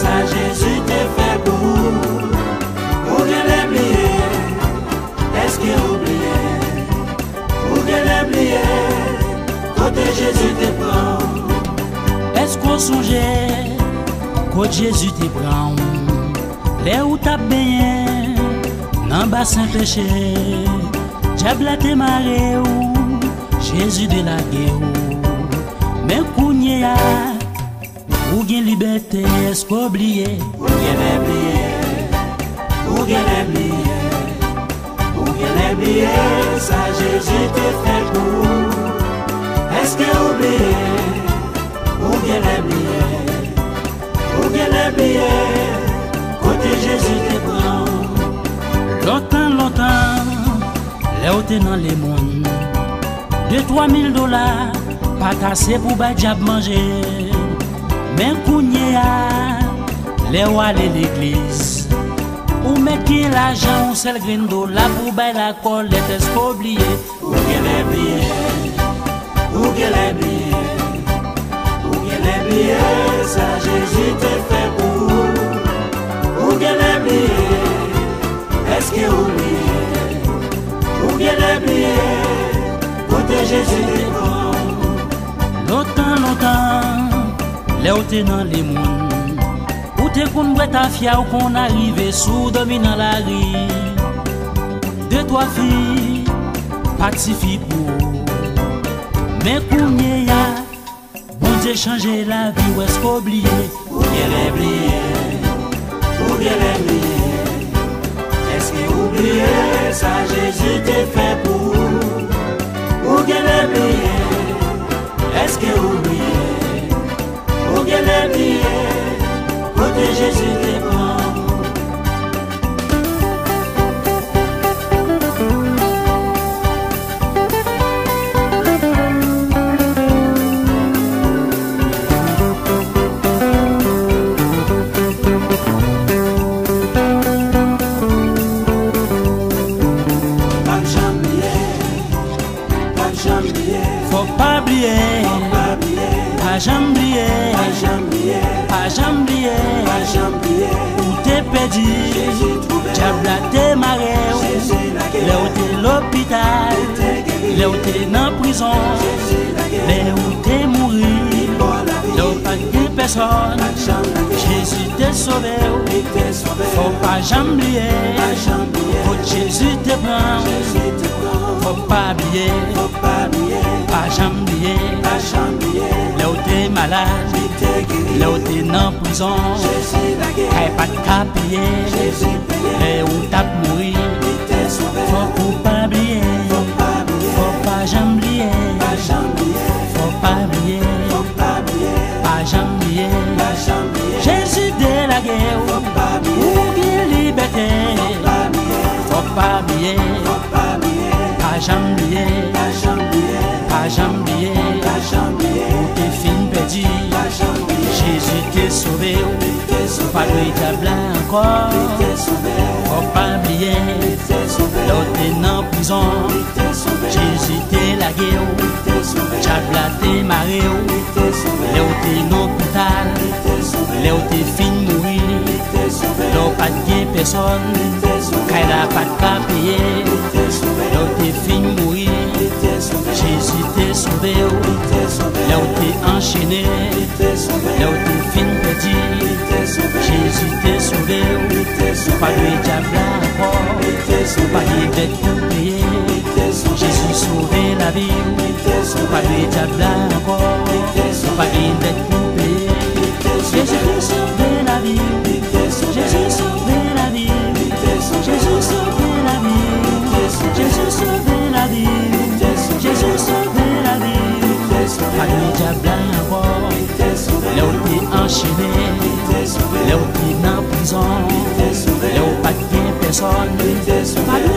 ça Jésus te fait pour vous. Ou bien l'oublier, est-ce qu'il oublié? Ou bien l'oublier, côté Jésus te prend. Est-ce qu'on songeait quand Jésus te prend? Les où t'as bien, n'en bas sans péché. Diable a te maré ou, Jésus de la guerre. Mais kounye ya, ou gen liberté, est-ce qu'oublié? Ou bien l'oublier, ou bien l'oublier, ou bien l'oublier, ça Jésus te fait pour vous. Est-ce que oublié? Ou bien l'oublier, ou bien l'oublier, côté Jésus te prend. Longtemps, là où t'es dans les mondes, 2-3 000 dollars, pas assez pour ba diable manger. Mais kounye ya, là où aller l'église, ou mettre l'argent, ou seul grain dollar pour ba la colette, est-ce qu'oublié? Ou bien l'oublier, ou bien l'oublier, ou bien l'oublier, ça Jésus te fait pour vous. Ou bien l'oublier, est-ce que oublié? Ou bien l'oublier, côté Jésus te prend. Longtemps, là où t'es dans les mondes, où t'es qu'on boit ta fia ou qu'on arrive sous dominant la rue. 2-3 filles, pacifiques pour. Mais kounye ya, bon Dieu changer la vie, ou est-ce qu'oublié? Ou bien l'oublier, ou bien l'oublier, est-ce que oublié, ça Jésus te fait pour vous. Ou bien l'oublier, est-ce que oublié? Ou bien l'oublier, côté Jésus te prend. Faut pas oublier, pas jamais oublier, pas jamais oublier, où t'es perdu, diable a te maré, là où t'es l'hôpital, là où t'es dans prison, là où t'es mouru, là où pas de personne, Jésus t'a sauvé, faut pas jamais oublier, faut Jésus te prend, faut pas oublier, pas jamais oublier, là où t'es malade, là où t'es dans prison, t'as pas de cas payer, là où t'as mouru, faut pas oublier, faut pas jamais oublier, faut pas oublier, pas jamais oublier, Jésus de la guerre, ou bien liberté, faut pas oublier, pas jamais oublier, pas jamais oublier, où t'es fin perdu, Jésus t'est sauvé, pas de diable encore, faut pas oublier, là où t'es dans prison, Jésus t'est la guerre, diable a t'es maré, là où t'es dans l'hôpital, là où t'es fin mourir, là où pas de personne, qu'elle a pas de cas payer, là où t'es fin mourir, Jésus t'est sauvé, là où t'es enchaîné, là où t'es fin perdu, Jésus t'est sauvé, pas de diable encore, pas de dette pour payer, Jésus sauvé la vie, pas de diable encore, pas de dette pour payer, Jésus sauvé la vie, Jésus sauvé la vie, Jésus sauvé la vie, Jésus sauvé la vie, Jésus sauvé la vie, pas de diable encore, là où t'es enchaîné, là où t'es dans prison, là où pas de personne, pas de